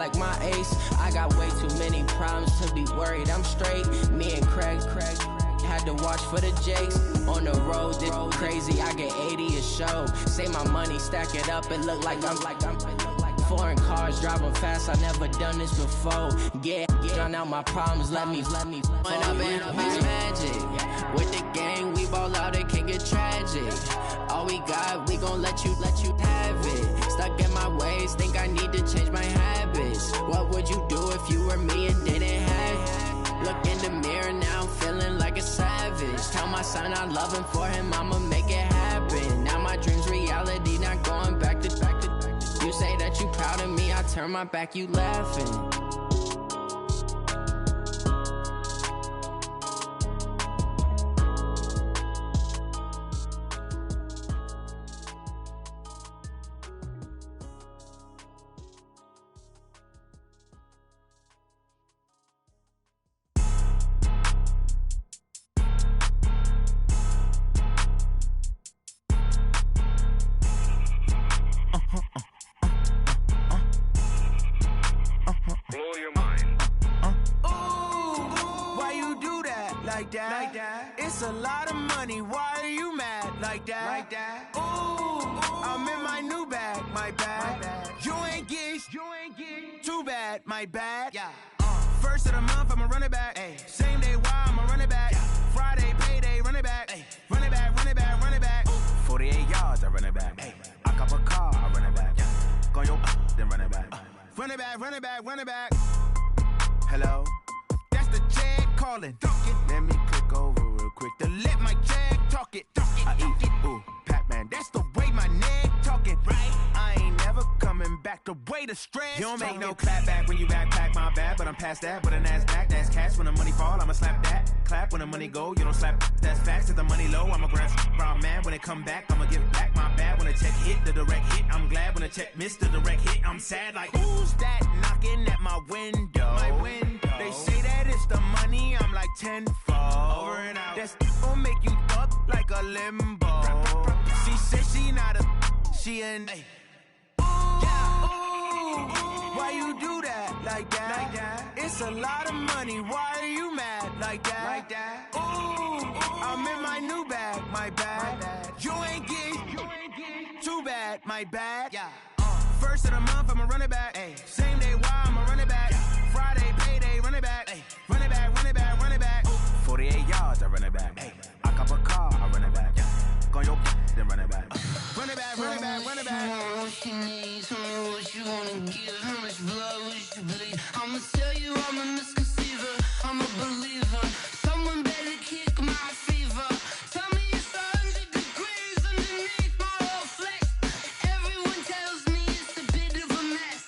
like my ace. I got way too many problems to be worried. I'm straight. Me and Craig had to watch for the Jakes. On the road, this crazy. I get 80 a show. Say my money, stack it up. It look like I'm foreign cars driving fast. I never done this before. Yeah, drown out my problems. Let me. When I been up is magic. With the gang, we ball out. It can get tragic. All we got, we gon' let you have it. Stuck in my ways, think I need to change my habits. What would you do if you were me and didn't have it? Look in the mirror now, I'm feeling like a savage. Tell my son I love him, for him I'ma make it happen. Now my dream's reality, not going back to. You say that you proud of me, I turn my back, you laughing. It's a lot of money, why are you mad like that? Ooh, I'm in my new bag, my bad. You ain't get too bad, my bad. First of the month, I'ma run it back. Same day, why I'ma run it back. Friday, payday, run it back. Run it back, run it back, run it back. 48 yards, I run it back. I cop a car, I run it back. Go yo, then run it back. Run it back, run it back, run it back. Hello? That's the jag calling. Let me click over real quick to let my jag talk it. I eat it, ooh, Pac-Man. That's the way my neck talking. Right? I ain't never coming back the way the stress. You don't make no clap back when you backpack, my bad. But I'm past that with a NASDAQ. That's cash. When the money fall, I'ma slap that. Clap when the money go, you don't slap. That's facts. If the money low, I'ma grab brown man. When it come back, I'ma give back my bad. When the check hit, the direct hit. I'm glad when the check missed the direct hit. I'm sad like, who's that knocking at my window? My window. They say that it's the money, I'm like tenfold. Over and out. That's gon' make you up like a limbo. She said she not a, she an. Ooh, why you do that like that? It's a lot of money, why are you mad like that? Ooh, I'm in my new bag, my bad. You ain't get too bad, my bad. First of the month, I'ma run it back. Same day, why I'ma run it back. Friday, payday, run it back. Run it back, run it back, run it back. 48 yards, I run it back. I cop a car, I run it back. Go yo, then run it back. Run it back, run it back, run it back. What you need, tell me what you wanna give. How much blood would you bleed? I'ma tell you I'm a misconceiver, I'm a believer. Someone better kick my fever. Tell me it's 100 degrees underneath my whole flesh. Everyone tells me it's a bit of a mess.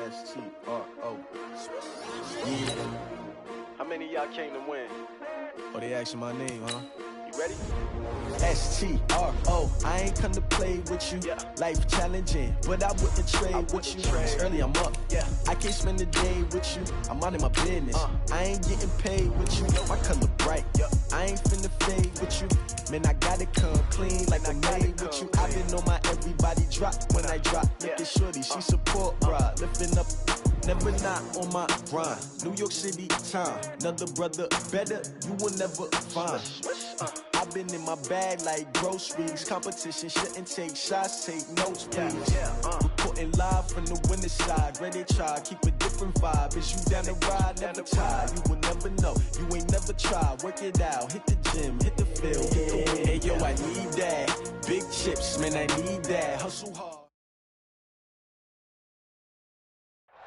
S-T-R-O. Yeah. How many of y'all came to win? Oh, they asking my name, huh? You ready? S-T-R-O. I ain't come to play with you. Yeah. Life challenging, but I wouldn't trade with you. It's early, I'm up. Yeah. I can't spend the day with you. I'm minding my business. I ain't getting paid with you. My color bright. I ain't finna fade with you. Man, I gotta come clean like I'm made with you. I've been on my everybody drop when I drop. Look at shorty, she support, bruh. Lifting up, never not on my grind. New York City time. Another brother better, you will never find. I've been in my bag like groceries. Competition shouldn't take shots, take notes, please. Reporting live from the winning side. Ready to try, keep a different vibe. Is you down the ride, never tired. You will never know, you ain't never tried. Work it out, hit the gym, hit the field, hit the win. Hey yo, I need that. Big chips, man, I need that. Hustle hard.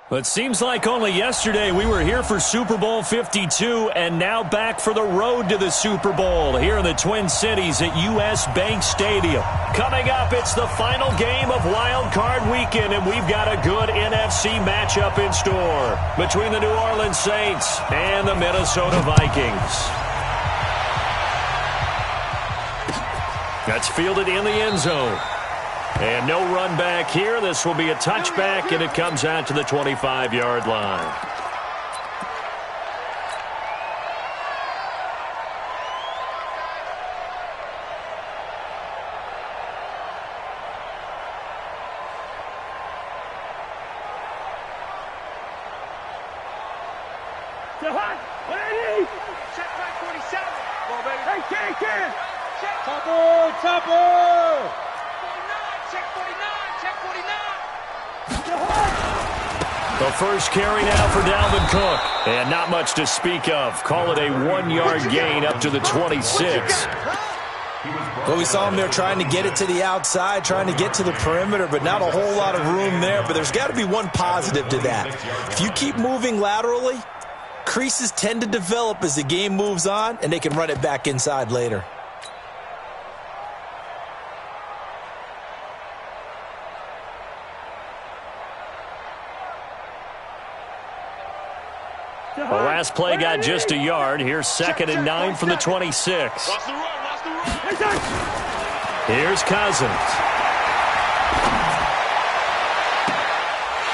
It seems like only yesterday we were here for Super Bowl 52 and now back for the road to the Super Bowl here in the Twin Cities at US Bank Stadium. Coming up, it's the final game of Wild Card Weekend, and we've got a good NFC matchup in store between the New Orleans Saints and the Minnesota Vikings. That's fielded in the end zone. And no run back here. This will be a touchback, and it comes out to the 25-yard line. Check back 47. Come on, baby. Hey, Ken. Check. Topper. Check 49. Check 49. The first carry now for Dalvin Cook. And not much to speak of. Call it a 1-yard gain up to the 26. Well, we saw him there trying to get it to the outside, trying to get to the perimeter, but not a whole lot of room there. But there's got to be one positive to that. If you keep moving laterally, creases tend to develop as the game moves on, and they can run it back inside later. The last play got just a yard. Here's 2nd and 9 from the 26. Here's Cousins.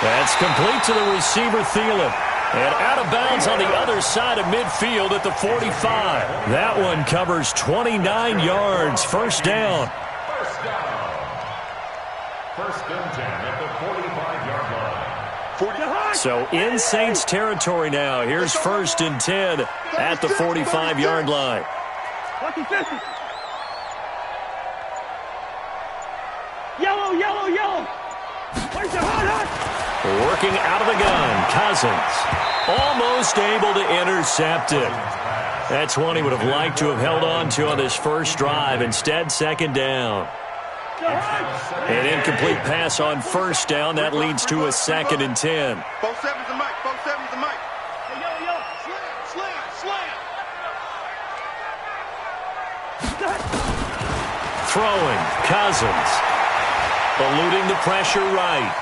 That's complete to the receiver, Thielen. And out of bounds on the other side of midfield at the 45. That one covers 29 yards. First down. First and 10 at the 45-yard line. So in Saints territory now. Here's 1st and 10 at the 45-yard line. Yellow. Working out of the gun, Cousins. Almost able to intercept it. That's one he would have liked to have held on to on this first drive. Instead, 2nd down. An incomplete pass on 1st down. That leads to a 2nd and 10. 4-7's the mic. 4-7's the mic. Hey, yo. Slam. Throwing, Cousins. Eluding the pressure right.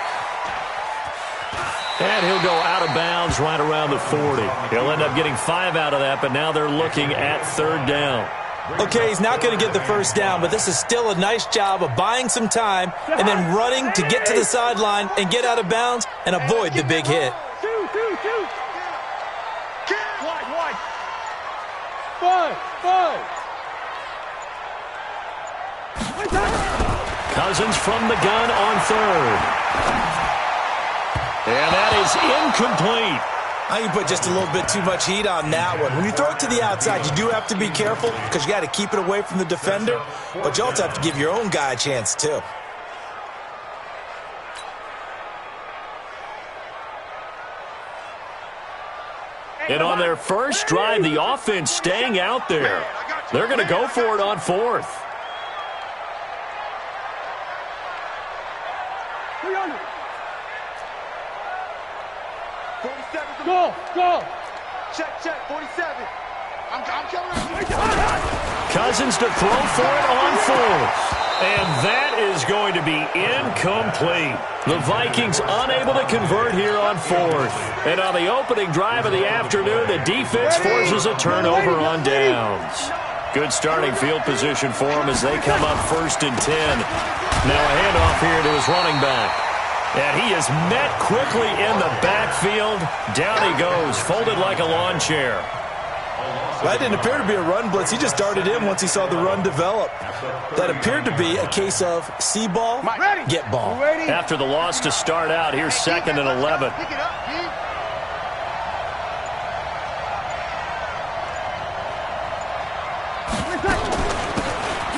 And he'll go out of bounds right around the 40. He'll end up getting 5 out of that, but now they're looking at 3rd down. Okay, he's not going to get the first down, but this is still a nice job of buying some time and then running to get to the sideline and get out of bounds and avoid the big hit. Two. Wide. 5. Cousins from the gun on 3rd. And that is incomplete. I think you put just a little bit too much heat on that one. When you throw it to the outside, you do have to be careful because you got to keep it away from the defender, but you also have to give your own guy a chance too. And on their first drive, the offense staying out there. They're going to go for it on 4th. Go. Check. 47. I'm coming. Cousins to throw for it on 4th. And that is going to be incomplete. The Vikings unable to convert here on fourth. And on the opening drive of the afternoon, the defense forces a turnover on downs. Good starting field position for him as they come up 1st and 10. Now a handoff here to his running back. And he is met quickly in the backfield. Down he goes, folded like a lawn chair. That didn't appear to be a run blitz. He just darted in once he saw the run develop. That appeared to be a case of see ball, get ball. After the loss to start out, here's 2nd and 11.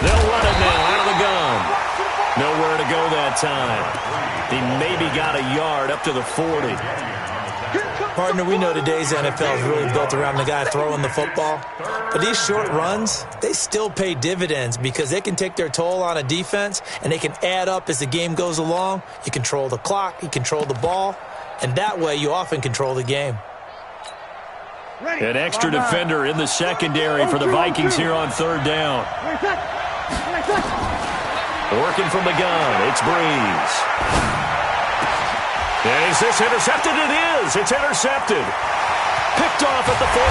They'll run it now out of the gun. Nowhere to go that time. He maybe got a yard up to the 40. Partner, we know today's NFL is really built around the guy throwing the football. But these short runs, they still pay dividends because they can take their toll on a defense and they can add up as the game goes along. You control the clock, you control the ball, and that way you often control the game. An extra defender in the secondary for the Vikings here on 3rd down. Working from the gun, it's Breeze. Is this intercepted? It is. It's intercepted. Picked off at the 45.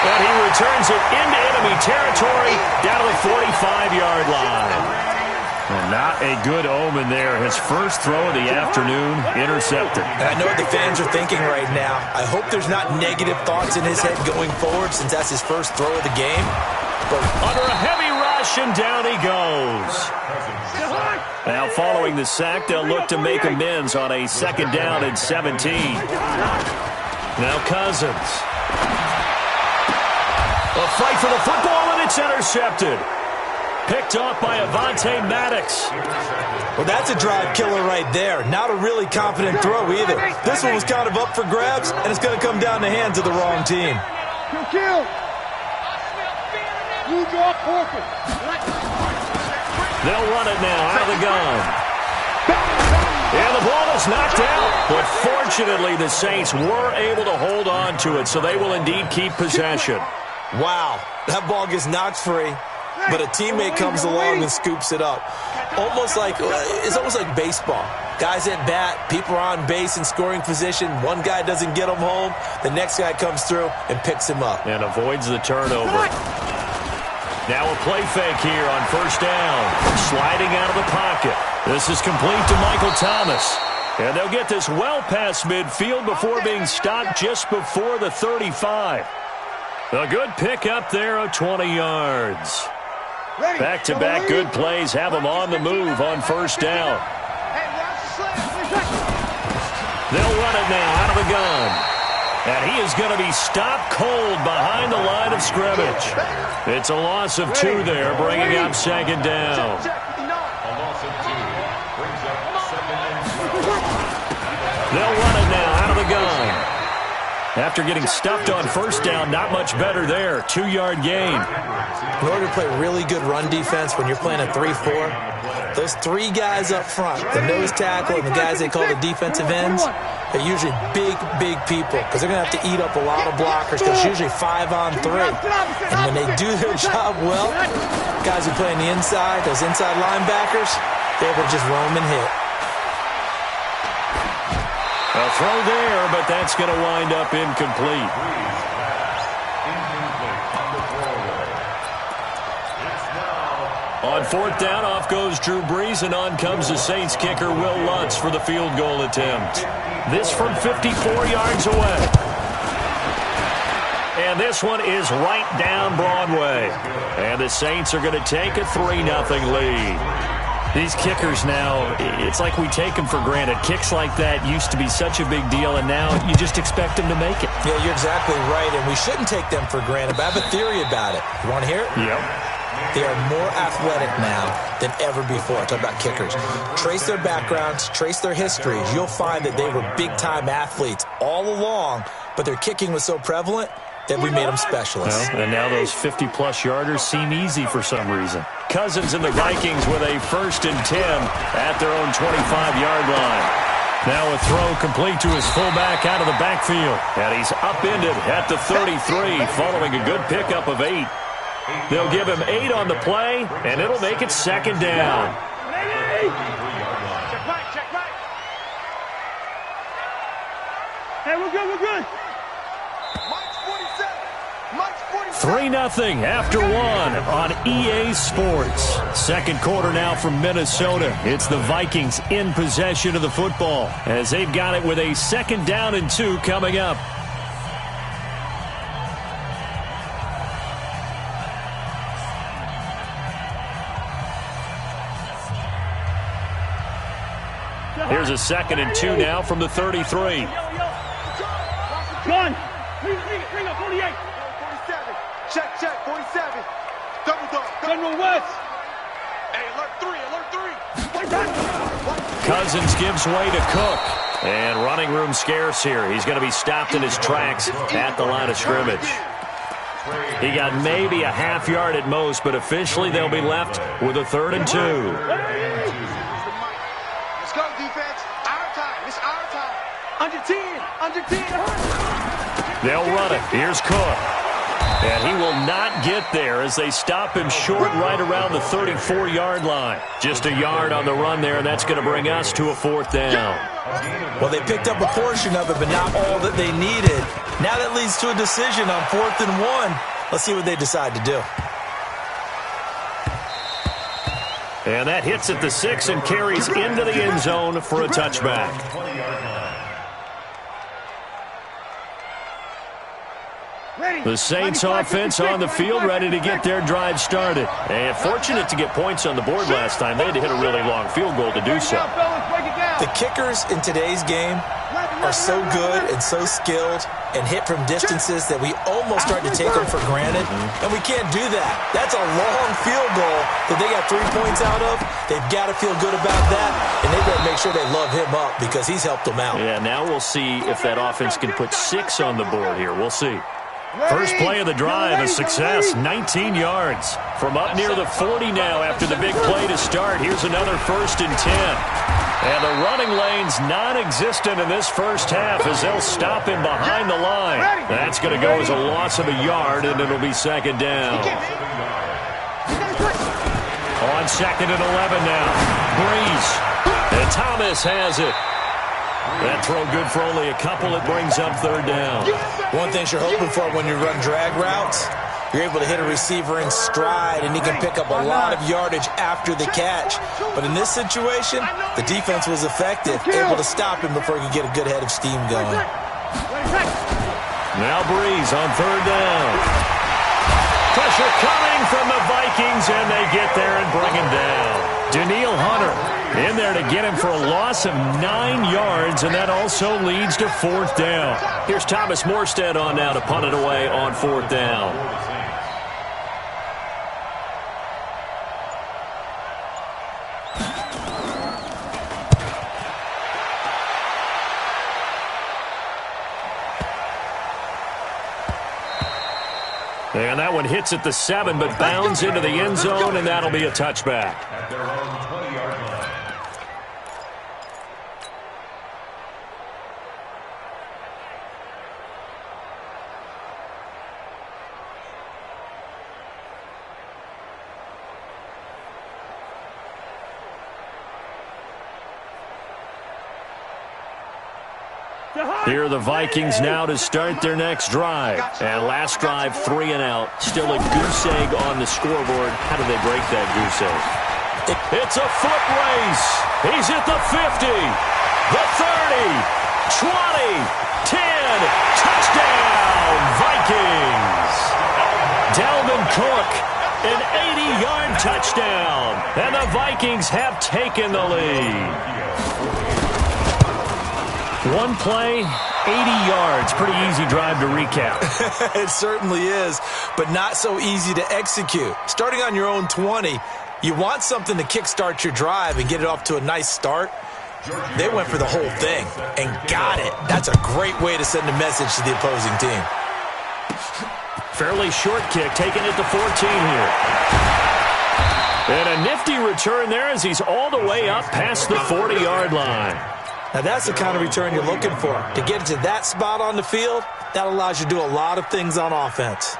And he returns it into enemy territory down to the 45-yard line. And not a good omen there. His first throw of the afternoon, intercepted. And I know what the fans are thinking right now. I hope there's not negative thoughts in his head going forward since that's his first throw of the game. But under a heavy rush, and down he goes. Now following the sack, they'll look to make amends on a 2nd down and 17. Now Cousins. A fight for the football, and it's intercepted. Picked off by Avonte Maddox. Well, that's a drive killer right there. Not a really confident throw either. This one was kind of up for grabs, and it's going to come down the hands of the wrong team. They'll run it now out of the gun. And the ball is knocked out. But fortunately, the Saints were able to hold on to it, so they will indeed keep possession. Wow, that ball gets knocked free, but a teammate comes along and scoops it up. It's almost like baseball. Guys at bat, people are on base in scoring position. One guy doesn't get him home. The next guy comes through and picks him up. And avoids the turnover. Now a play fake here on 1st down. Sliding out of the pocket. This is complete to Michael Thomas. And they'll get this well past midfield before being stopped just before the 35. A good pick up there of 20 yards. Back-to-back good plays have them on the move on 1st down. They'll run it now out of the gun. And he is going to be stopped cold behind the line of scrimmage. It's a loss of 2 there, bringing up 2nd down. They'll run it now out of the gun. After getting stuffed on 1st down, not much better there. 2-yard gain. In order to play really good run defense when you're playing a 3-4, those 3 guys up front, the nose tackle and the guys they call the defensive ends, they're usually big people because they're going to have to eat up a lot of blockers because it's usually 5-on-3. And when they do their job well, guys who play on the inside, those inside linebackers, they're able to just roam and hit. A throw there, but that's going to wind up incomplete. On 4th down, off goes Drew Brees, and on comes the Saints kicker, Will Lutz, for the field goal attempt. This from 54 yards away. And this one is right down Broadway. And the Saints are going to take a 3-0 lead. These kickers now, it's like we take them for granted. Kicks like that used to be such a big deal, and now you just expect them to make it. Yeah, you're exactly right, and we shouldn't take them for granted, but I have a theory about it. You want to hear it? Yep. They are more athletic now than ever before. Talk about kickers. Trace their backgrounds, trace their histories. You'll find that they were big-time athletes all along, but their kicking was so prevalent that we made them specialists. Well, and now those 50-plus yarders seem easy for some reason. Cousins and the Vikings with a 1st and 10 at their own 25-yard line. Now a throw complete to his fullback out of the backfield. And he's upended at the 33 following a good pickup of 8. They'll give him 8 on the play, and it'll make it second down. Check right, check right. Hey, we're good, we're good. 3-0 after 1 on EA Sports. Second quarter now from Minnesota. It's the Vikings in possession of the football as they've got it with a 2nd down and 2 coming up. Here's a 2nd and 2 now from the 33. Gun. Bring up 48. 47. Check, 47. Double dog. General West. Hey, alert 3. Cousins gives way to Cook. And running room scarce here. He's going to be stopped in his tracks at the line of scrimmage. He got maybe a half yard at most, but officially they'll be left with a 3rd and 2. Let's go, defense. Our time. It's our time. Under 10. Under 10. They'll run it. Here's Cook. And he will not get there as they stop him short right around the 34-yard line. Just a yard on the run there, and that's going to bring us to a 4th down. Well, they picked up a portion of it, but not all that they needed. Now that leads to a decision on 4th and 1. Let's see what they decide to do. And that hits at the 6 and carries into the end zone for a touchback. The Saints offense on the field, ready to get their drive started. And fortunate to get points on the board last time. They had to hit a really long field goal to do so. The kickers in today's game are so good and so skilled and hit from distances that we almost start to take them for granted. And we can't do that. That's a long field goal that they got 3 points out of. They've got to feel good about that, and they better make sure they love him up because he's helped them out. Yeah, now we'll see if that offense can put 6 on the board here. We'll see. First play of the drive, a success, 19 yards. From up near the 40 now after the big play to start. Here's another 1st and 10. And the running lane's non-existent in this first half as they'll stop him behind the line. That's going to go as a loss of a yard, and it'll be 2nd down. On 2nd and 11 now. Breeze. And Thomas has it. That throw good for only a couple. It brings up 3rd down. One thing you're hoping for when you run drag routes, you're able to hit a receiver in stride, and he can pick up a lot of yardage after the catch. But in this situation, the defense was effective, able to stop him before he could get a good head of steam going. Now Breeze on 3rd down. Pressure coming from the Vikings, and they get there and bring him down. Daniil Hunter in there to get him for a loss of 9 yards, and that also leads to 4th down. Here's Thomas Morstead on now to punt it away on 4th down. And that one hits at the 7, but bounds into the end zone, and that'll be a touchback. At their own 20-yard line. Here are the Vikings now to start their next drive. And last drive, 3 and out. Still a goose egg on the scoreboard. How do they break that goose egg? It's a foot race. He's at the 50, the 30, 20, 10. Touchdown, Vikings. Dalvin Cook, an 80-yard touchdown. And the Vikings have taken the lead. One play, 80 yards. Pretty easy drive to recap. It certainly is, but not so easy to execute. Starting on your own 20, you want something to kickstart your drive and get it off to a nice start. They went for the whole thing and got it. That's a great way to send a message to the opposing team. Fairly short kick, taking it to 14 here. And a nifty return there as he's all the way up past the 40-yard line. Now, that's the kind of return you're looking for. To get to that spot on the field, that allows you to do a lot of things on offense.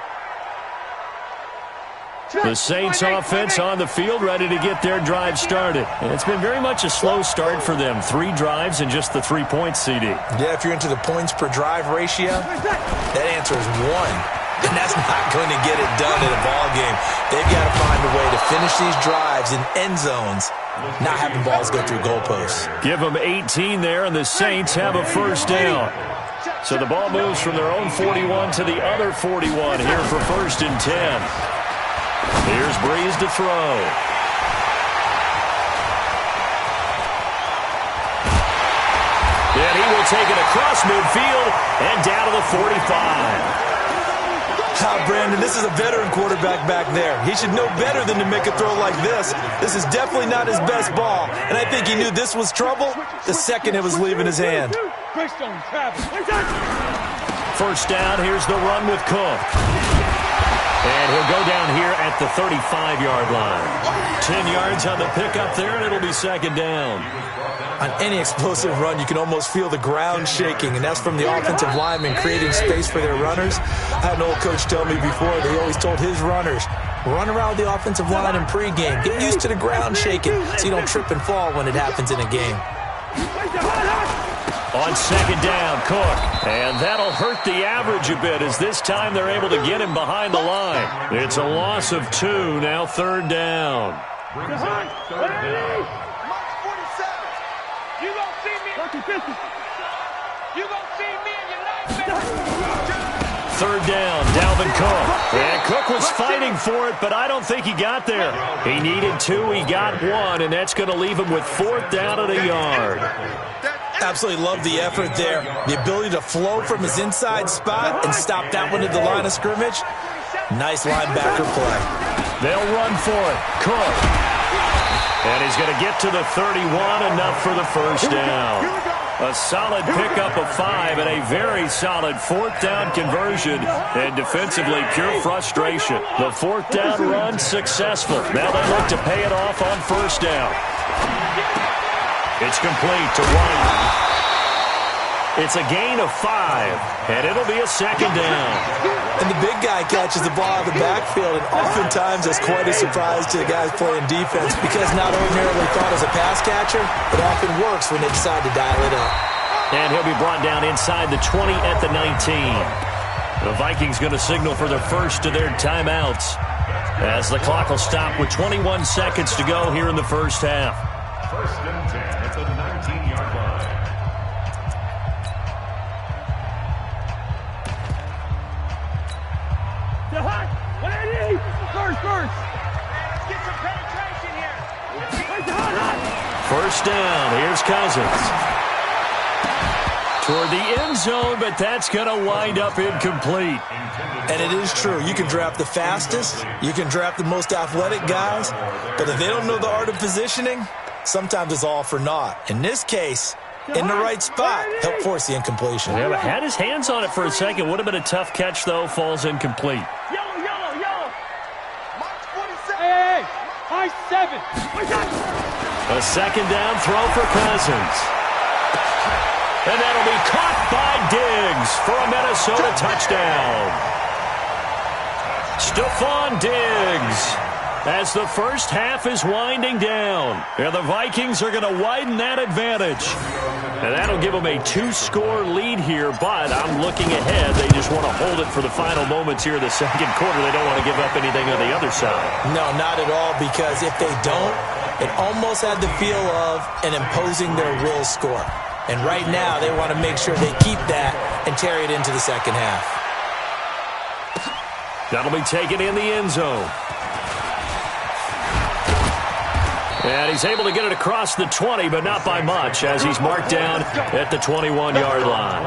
The Saints offense on the field, ready to get their drive started. And it's been very much a slow start for them. 3 drives and just the 3 points, CD. Yeah, if you're into the points per drive ratio, that answer is 1. And that's not going to get it done in a ball game. They've got to find a way to finish these drives in end zones, not having balls go through goalposts. Give them 18 there, and the Saints have a first down. So the ball moves from their own 41 to the other 41 here for 1st and 10. Here's Breeze to throw. And he will take it across midfield and down to the 45. Brandon, this is a veteran quarterback back there. He should know better than to make a throw like this. This is definitely not his best ball, and I think he knew this was trouble the second it was leaving his hand. First down, here's the run with Cook. And he'll go down here at the 35-yard line. 10 yards on the pickup there, and it'll be 2nd down. On any explosive run, you can almost feel the ground shaking, and that's from the offensive linemen creating space for their runners. I had an old coach tell me before, they always told his runners, run around the offensive line in pregame. Get used to the ground shaking so you don't trip and fall when it happens in a game. On 2nd down, Cook. And that'll hurt the average a bit as this time they're able to get him behind the line. It's a loss of 2, now 3rd down. Third down, Dalvin Cook. And Cook was fighting for it, but I don't think he got there. He needed 2, he got 1, and that's going to leave him with 4th down at a yard. Absolutely love the effort there. The ability to flow from his inside spot and stop that one at the line of scrimmage. Nice linebacker play. They'll run for it. Cook. And he's going to get to the 31, enough for the first down. A solid pickup of 5 and a very solid 4th down conversion. And defensively, pure frustration. The 4th down run successful. Now they look to pay it off on 1st down. It's complete to White. It's a gain of 5, and it'll be a 2nd down. And the big guy catches the ball out of the backfield, and oftentimes that's quite a surprise to the guys playing defense because not ordinarily thought as a pass catcher, it often works when they decide to dial it up. And he'll be brought down inside the 20 at the 19. The Vikings going to signal for their first of their timeouts as the clock will stop with 21 seconds to go here in the first half. 1st and 10 at the 19-yard line. First down, here's Cousins. Toward the end zone, but that's going to wind up incomplete. And it is true. You can draft the fastest, you can draft the most athletic guys, but if they don't know the art of positioning, sometimes it's all for naught. In this case, in the right spot, help force the incompletion. Yeah, but had his hands on it for a second. Would have been a tough catch, though. Falls incomplete. Yellow. Hey, high 7. A 2nd down throw for Cousins. And that'll be caught by Diggs for a Minnesota touchdown. Stephon Diggs. As the first half is winding down, and the Vikings are going to widen that advantage. And that'll give them a 2-score lead here, but I'm looking ahead. They just want to hold it for the final moments here of the 2nd quarter. They don't want to give up anything on the other side. No, not at all, because if they don't, it almost had the feel of an imposing their will score. And right now, they want to make sure they keep that and carry it into the second half. That'll be taken in the end zone. And he's able to get it across the 20, but not by much, as he's marked down at the 21-yard line.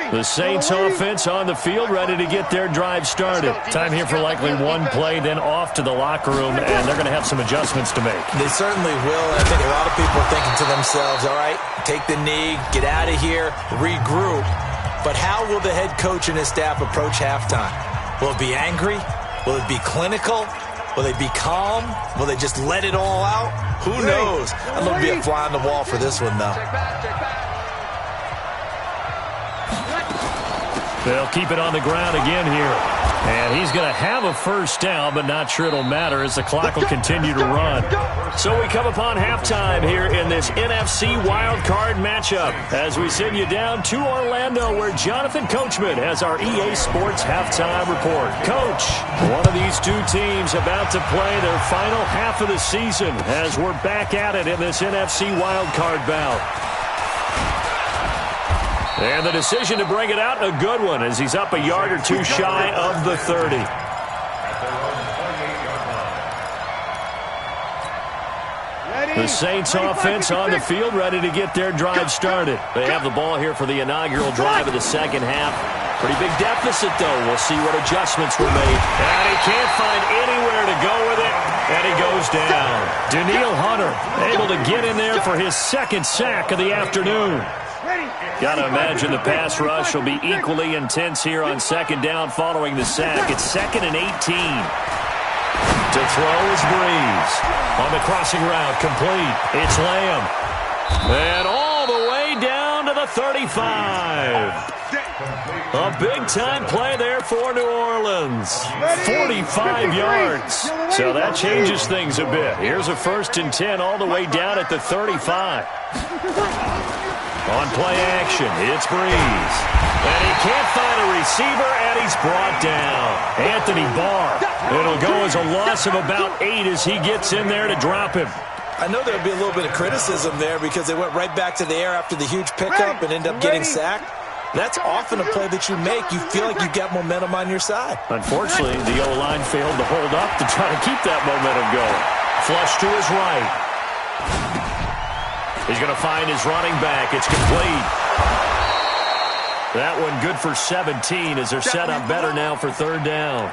The Saints offense on the field, ready to get their drive started. Time here for likely one play, then off to the locker room, and they're going to have some adjustments to make. They certainly will, and I think a lot of people are thinking to themselves, all right, take the knee, get out of here, regroup. But how will the head coach and his staff approach halftime? Will it be angry? Will it be clinical? Will they be calm? Will they just let it all out? Who knows? I'd love to be a fly on the wall for this one, though. They'll keep it on the ground again here. And he's going to have a first down, but not sure it'll matter as the clock will continue to run. So we come upon halftime here in this NFC wildcard matchup as we send you down to Orlando where Jonathan Coachman has our EA Sports halftime report. Coach, one of these two teams about to play their final half of the season as we're back at it in this NFC wildcard bout. And the decision to bring it out, a good one, as he's up a yard or two shy of the 30. The Saints offense on the field, ready to get their drive started. They have the ball here for the inaugural drive of the second half. Pretty big deficit, though. We'll see what adjustments were made. And he can't find anywhere to go with it, and he goes down. Danielle Hunter able to get in there for his second sack of the afternoon. Got to imagine the pass rush will be equally intense here on second down following the sack. It's 2nd and 18. To throw is Breeze. On the crossing route, complete. It's Lamb. And all the way down to the 35. A big-time play there for New Orleans. 45 yards. So that changes things a bit. Here's a 1st and 10 all the way down at the 35. On play action, it's Breeze. And he can't find a receiver, and he's brought down. Anthony Barr. It'll go as a loss of about 8 as he gets in there to drop him. I know there'll be a little bit of criticism there because they went right back to the air after the huge pickup and end up getting sacked. That's often a play that you make. You feel like you've got momentum on your side. Unfortunately, the O-line failed to hold up to try to keep that momentum going. Flush to his right. He's going to find his running back. It's complete. That one good for 17 as they're set up better now for 3rd down.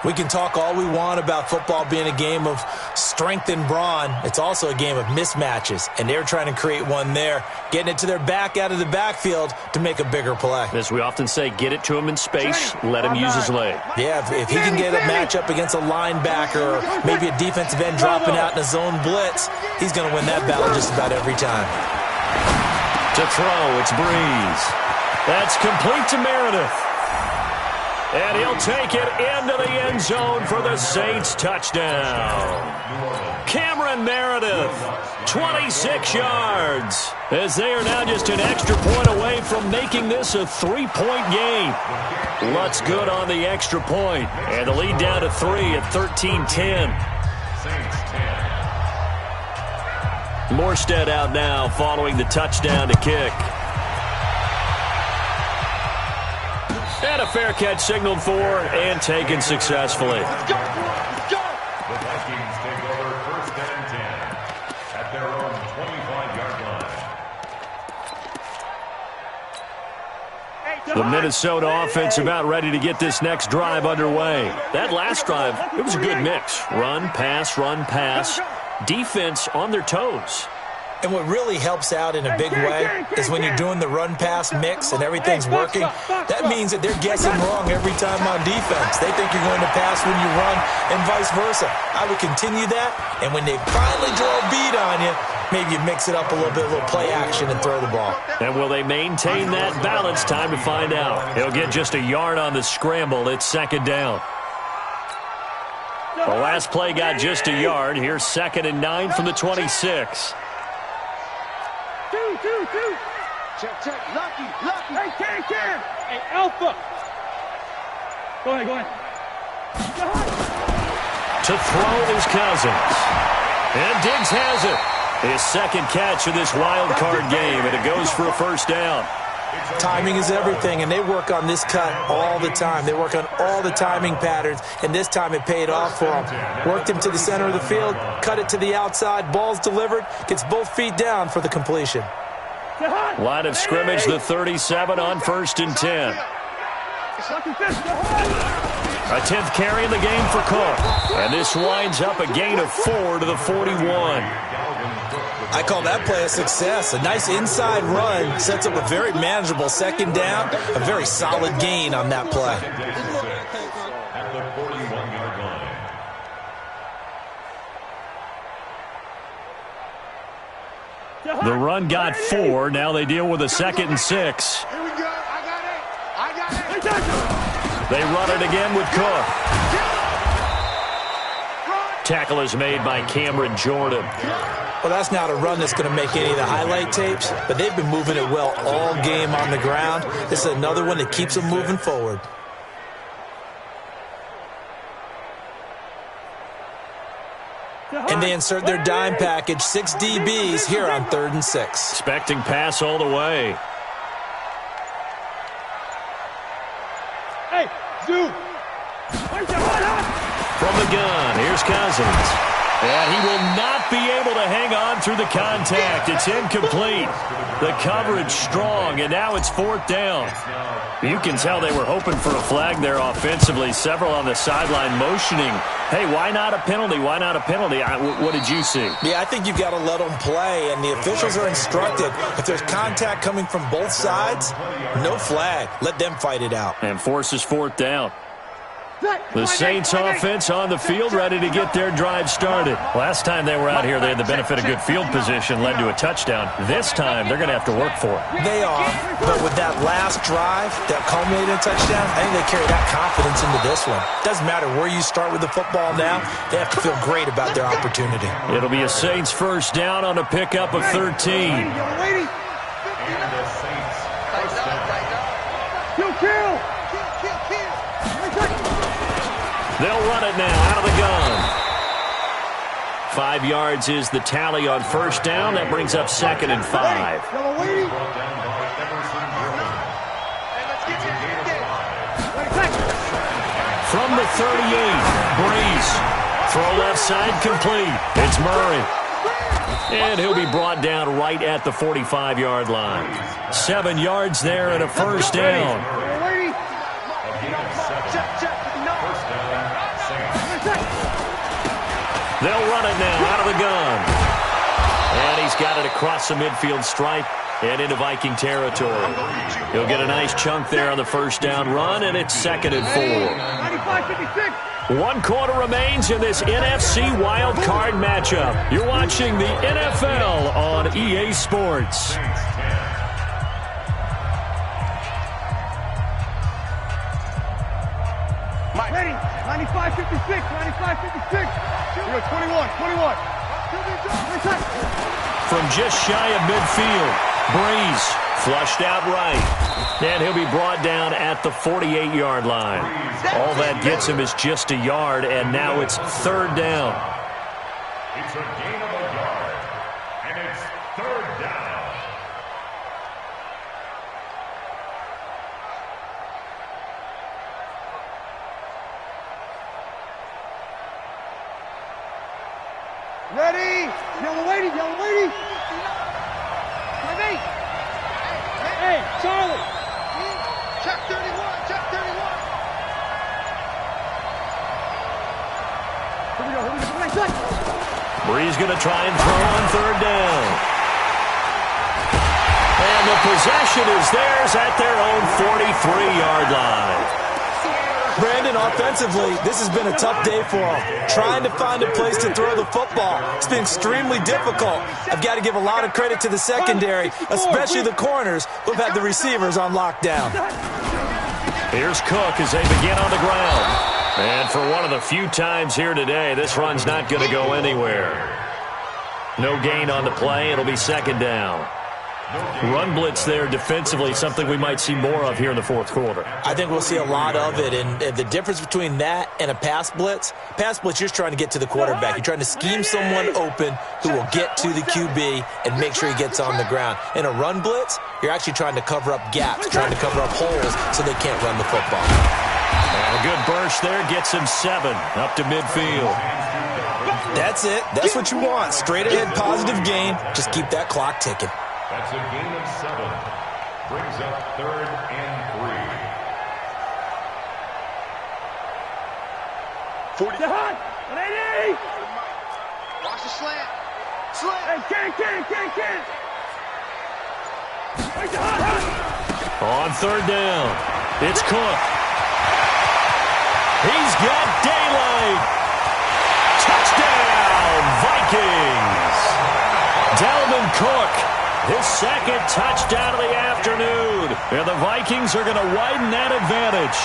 We can talk all we want about football being a game of strength and brawn. It's also a game of mismatches, and they're trying to create one there, getting it to their back out of the backfield to make a bigger play. As we often say, get it to him in space, let him use his leg. Yeah, if he can get a matchup against a linebacker or maybe a defensive end dropping out in a zone blitz, he's going to win that battle just about every time. To throw, it's Breeze. That's complete to Meredith. And he'll take it into the end zone for the Saints touchdown. Cameron Meredith, 26 yards, as they are now just an extra point away from making this a 3-point game. Lutz good on the extra point, and the lead down to 3 at 13-10. Morstead out now following the touchdown to kick. And a fair catch signaled for and taken successfully. Let's go. Let's go. The Vikings take over 1st and 10 at their own 25-yard line. The Minnesota offense about ready to get this next drive underway. That last drive, it was a good mix. Run, pass, defense on their toes. And what really helps out in a big way is when you're doing the run-pass mix and everything's working, that means that they're guessing wrong every time on defense. They think you're going to pass when you run and vice versa. I would continue that, and when they finally draw a beat on you, maybe you mix it up a little bit, a little play action and throw the ball. And will they maintain that balance? Time to find out. He'll get just a yard on the scramble. It's 2nd down. The last play got just a yard. Here's 2nd and 9 from the 26. Two. Check. Lucky. Hey, Ken. Hey, Alpha. Go ahead. To throw is Cousins. And Diggs has it. His 2nd catch of this wild card game, and it goes for a 1st down. Timing is everything, and they work on this cut all the time. They work on all the timing patterns, and this time it paid off for them. Worked him to the center of the field, cut it to the outside, ball's delivered, gets both feet down for the completion. Line of scrimmage, the 37 on 1st and 10. A 10th carry in the game for Cook. And this winds up a gain of 4 to the 41. I call that play a success. A nice inside run sets up a very manageable 2nd down. A very solid gain on that play. At the 41-yard line. The run got 4. Now they deal with a 2nd and 6. Here we go. I got it. They run it again with Cook. Tackle is made by Cameron Jordan. Well, that's not a run that's going to make any of the highlight tapes, but they've been moving it well all game on the ground. This is another one that keeps them moving forward. And they insert their dime package, 6 DBs here on 3rd and 6. Expecting pass all the way. Hey, Zoo. From the gun, here's Cousins. And he will not be able to hang on through the contact. It's incomplete. The coverage strong, and now it's 4th down. You can tell they were hoping for a flag there offensively. Several on the sideline motioning, hey, why not a penalty? Why not a penalty? What did you see? Yeah, I think you've got to let them play, and the officials are instructed. If there's contact coming from both sides, no flag. Let them fight it out. And forces 4th down. The Saints offense on the field, ready to get their drive started. Last time they were out here, they had the benefit of good field position, led to a touchdown. This time, they're going to have to work for it. They are, but with that last drive that culminated in a touchdown, I think they carry that confidence into this one. Doesn't matter where you start with the football now, they have to feel great about their opportunity. It'll be a Saints first down on a pickup of 13. And the Saints first down. Kill. They'll run it now out of the gun. 5 yards is the tally on first down. That brings up 2nd and 5. From the 38, Breeze. Throw left side complete. It's Murray. And he'll be brought down right at the 45-yard line. 7 yards there and a first down. They'll run it now out of the gun. And he's got it across the midfield stripe and into Viking territory. He'll get a nice chunk there on the first down run, and it's 2nd and 4. 1 quarter remains in this NFC wild card matchup. You're watching the NFL on EA Sports. Ready, 95-56, 95-56. 21. From just shy of midfield, Breeze flushed out right. And he'll be brought down at the 48-yard line. All that gets him is just a yard, and now it's 3rd down. It's a gain of a yard, and it's 3rd down. Ready? Yellow lady. Hey, Charlie. Check 31. Here we go. Breeze going to try and throw on 3rd down. And the possession is theirs at their own 43-yard line. Brandon, offensively, this has been a tough day for them. Trying to find a place to throw the football. It's been extremely difficult. I've got to give a lot of credit to the secondary, especially the corners who've had the receivers on lockdown. Here's Cook as they begin on the ground. And for one of the few times here today, this run's not going to go anywhere. No gain on the play. It'll be 2nd down. Run blitz there defensively, something we might see more of here in the 4th quarter. I think we'll see a lot of it, and the difference between that and a pass blitz, you're just trying to get to the quarterback. You're trying to scheme someone open who will get to the QB and make sure he gets on the ground. In a run blitz, you're actually trying to cover up gaps, trying to cover up holes so they can't run the football. And a good burst there gets him 7 up to midfield. That's it. That's what you want. Straight ahead, positive gain. Just keep that clock ticking. That's a gain of 7. Brings up 3rd and 3. 40. Lady! Watch the slant. Hey, can. On 3rd down, it's Cook. He's got daylight. Touchdown, Vikings. Dalvin Cook. His 2nd touchdown of the afternoon. And the Vikings are going to widen that advantage.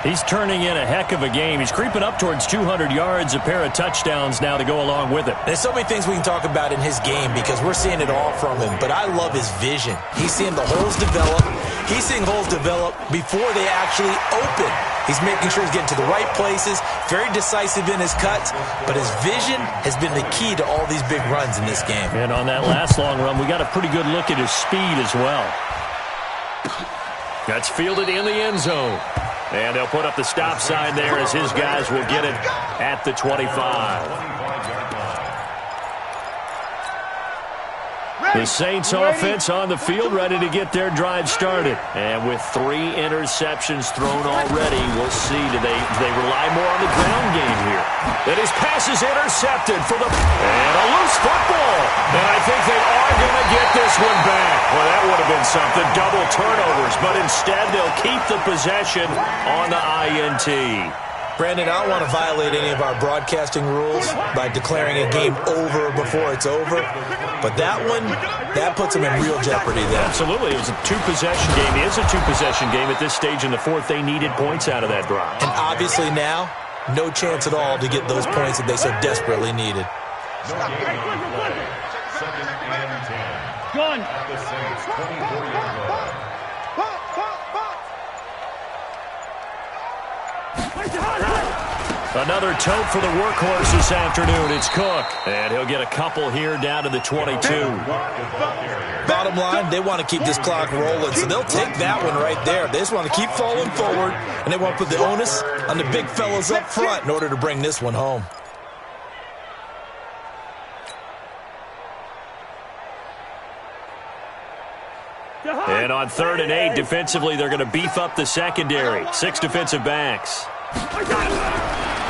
He's turning in a heck of a game. He's creeping up towards 200 yards, a pair of touchdowns now to go along with it. There's so many things we can talk about in his game because we're seeing it all from him, but I love his vision. He's seeing the holes develop. He's seeing holes develop before they actually open. He's making sure he's getting to the right places, very decisive in his cuts, but his vision has been the key to all these big runs in this game. And on that last long run, we got a pretty good look at his speed as well. That's fielded in the end zone. And they'll put up the stop sign there as his guys will get it at the 25. The Saints offense on the field, ready to get their drive started. And with 3 interceptions thrown already, we'll see, do they rely more on the ground game here. And his pass is intercepted for the... And a loose football. And I think they are going to get this one back. Well, that would have been something. Double turnovers. But instead, they'll keep the possession on the INT. Brandon, I don't want to violate any of our broadcasting rules by declaring a game over before it's over, but that one, that puts them in real jeopardy there. Absolutely. It was a 2-possession game. It is a 2-possession game at this stage in the fourth. They needed points out of that drive. And obviously now, no chance at all to get those points that they so desperately needed. Second and 10. Gun. At the Saints' 24-yard line. Another tote for the workhorse this afternoon. It's Cook. And he'll get a couple here down to the 22. Bottom line, they want to keep this clock rolling, so they'll take that one right there. They just want to keep falling forward, and they want to put the onus on the big fellas up front in order to bring this one home. And on 3rd and 8, defensively, they're going to beef up the secondary. 6 defensive backs.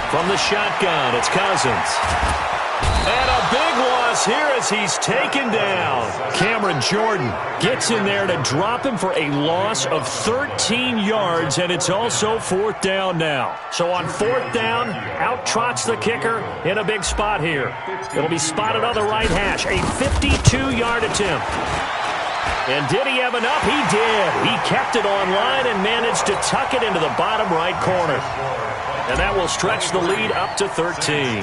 From the shotgun, it's Cousins. And a big loss here as he's taken down. Cameron Jordan gets in there to drop him for a loss of 13 yards, and it's also 4th down now. So on 4th down, out trots the kicker in a big spot here. It'll be spotted on the right hash, a 52-yard attempt. And did he have enough? He did. He kept it on line and managed to tuck it into the bottom right corner. And that will stretch the lead up to 13.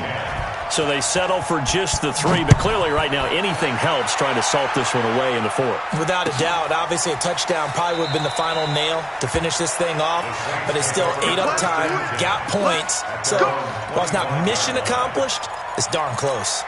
So they settle for just the 3. But clearly right now anything helps trying to salt this one away in the 4th. Without a doubt, obviously a touchdown probably would have been the final nail to finish this thing off. But it's still ate up time, got points. So while it's not mission accomplished, it's darn close.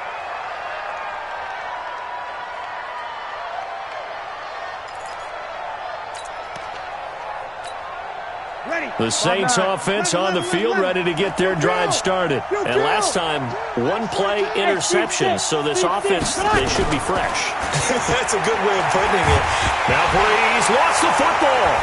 The Saints offense on the field ready to get their drive started. And last time, 1-play interception, so this offense, they should be fresh. That's a good way of putting it. Now Breeze lost the football.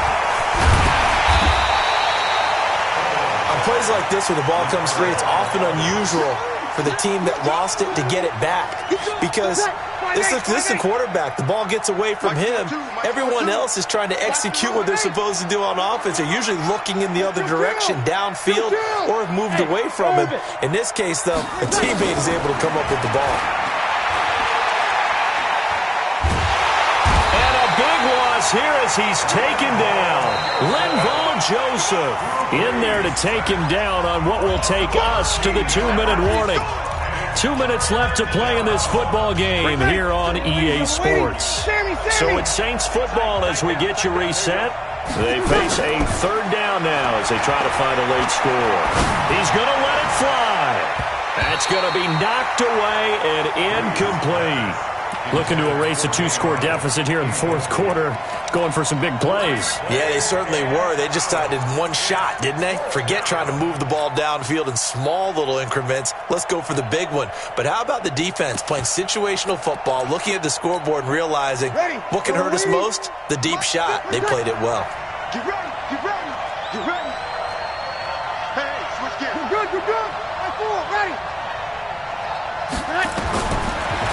On plays like this where the ball comes free, it's often unusual for the team that lost it to get it back. Because this is the quarterback. The ball gets away from him. Everyone else is trying to execute what they're supposed to do on offense. They're usually looking in the other direction, downfield, or have moved away from him. In this case, though, a teammate is able to come up with the ball. And a big loss here as he's taken down. Linval Joseph in there to take him down on what will take us to the 2-minute warning. 2 minutes left to play in this football game here on EA Sports. So it's Saints football as we get you reset. They face a 3rd down now as they try to find a late score. He's going to let it fly. That's going to be knocked away and incomplete. Looking to erase a 2-score deficit here in the 4th quarter. Going for some big plays. Yeah, they certainly were. They just decided one shot, didn't they? Forget trying to move the ball downfield in small little increments. Let's go for the big one. But how about the defense playing situational football, looking at the scoreboard and realizing what can hurt us most? The deep shot. They played it well. Get ready, get ready, get ready. Hey, switch gears. You're good, you're good. Right forward, ready.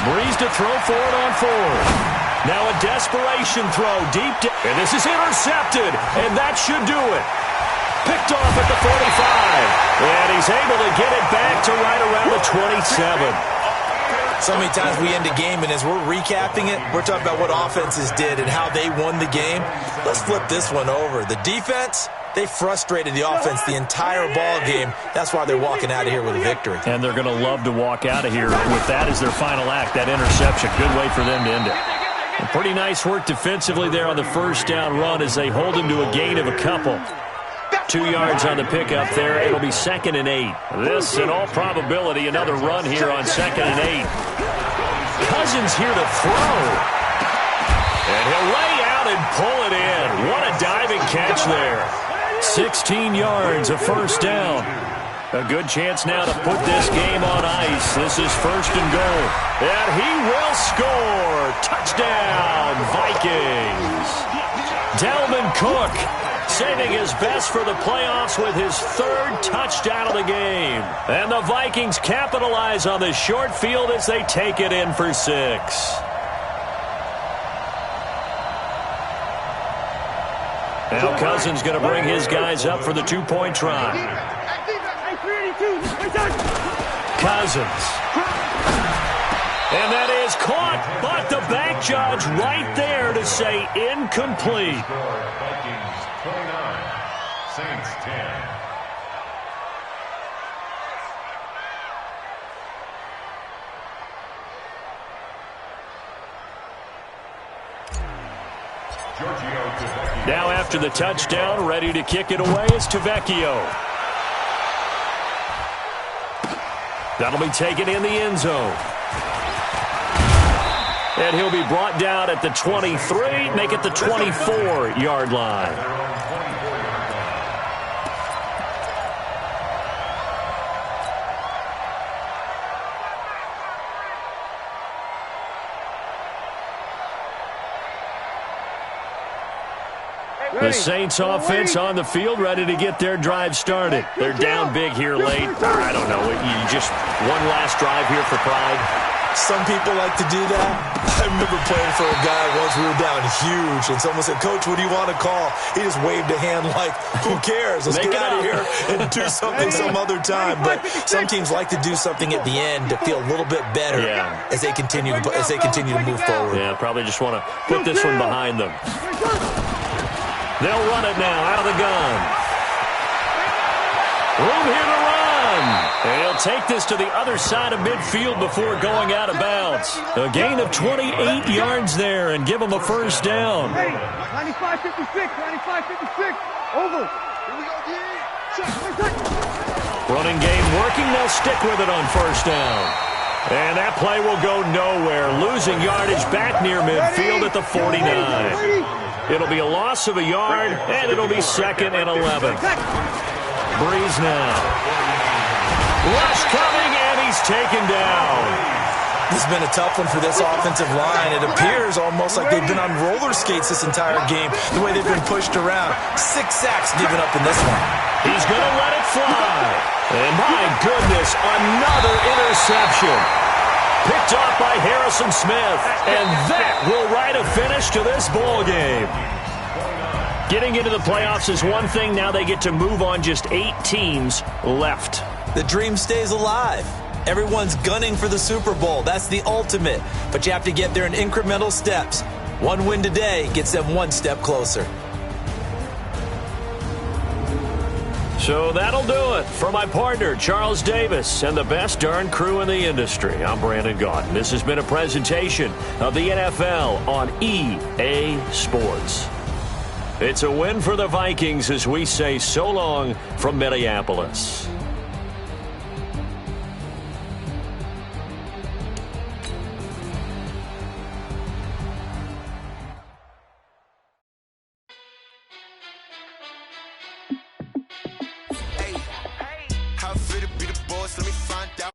Breeze to throw for it on 4th. Now a desperation throw deep down. And this is intercepted. And that should do it. Picked off at the 45. And he's able to get it back to right around the 27. So many times we end a game, and as we're recapping it, we're talking about what offenses did and how they won the game. Let's flip this one over. The defense, They frustrated the offense the entire ball game. That's why they're walking out of here with a victory. And they're going to love to walk out of here with that as their final act, that interception. Good way for them to end it. And pretty nice work defensively there on the first down run as they hold him to a gain of a couple. 2 yards on the pickup there. It'll be 2nd and 8. This, in all probability, another run here on 2nd and 8. Cousins here to throw. And he'll lay out and pull it in. What a diving catch there. 16 yards, a first down. A good chance now to put this game on ice. This is 1st and goal. And he will score. Touchdown, Vikings. Dalvin Cook saving his best for the playoffs with his 3rd touchdown of the game. And the Vikings capitalize on the short field as they take it in for 6. Now Cousins going to bring his guys up for the 2-point try. Cousins. And that is caught, but the back judge right there to say incomplete. Vikings 29, Saints 10. Now after the touchdown, ready to kick it away is Tavecchio. That'll be taken in the end zone. And he'll be brought down at the 23, make it the 24-yard line. The Saints offense on the field, ready to get their drive started. They're down big here late. I don't know. You just one last drive here for pride. Some people like to do that. I remember playing for a guy once. We were down huge, and someone said, "Coach, what do you want to call?" He just waved a hand like, "Who cares? Let's get out of here and do something some other time." But some teams like to do something at the end to feel a little bit better as they continue to move forward. Yeah, probably just want to put this one behind them. They'll run it now out of the gun. Room here to run. And he'll take this to the other side of midfield before going out of bounds. A gain of 28 yards there and give him a first down. 95-56, 95-56. Over. Here we go, D. Running game working. They'll stick with it on first down. And that play will go nowhere. Losing yardage back near midfield at the 49. It'll be a loss of a yard, and it'll be 2nd and 11. Breeze now. Rush coming, and he's taken down. This has been a tough one for this offensive line. It appears almost like they've been on roller skates this entire game, the way they've been pushed around. 6 sacks given up in this one. He's going to let it fly. And my goodness, another interception. Picked off by Harrison Smith. And that will write a finish to this ball game. Getting into the playoffs is one thing. Now they get to move on. Just 8 teams left. The dream stays alive. Everyone's gunning for the Super Bowl. That's the ultimate. But you have to get there in incremental steps. One win today gets them one step closer. So that'll do it for my partner, Charles Davis, and the best darn crew in the industry. I'm Brandon Gaudin. This has been a presentation of the NFL on EA Sports. It's a win for the Vikings as we say so long from Minneapolis. How fit to be the boss? Let me find out.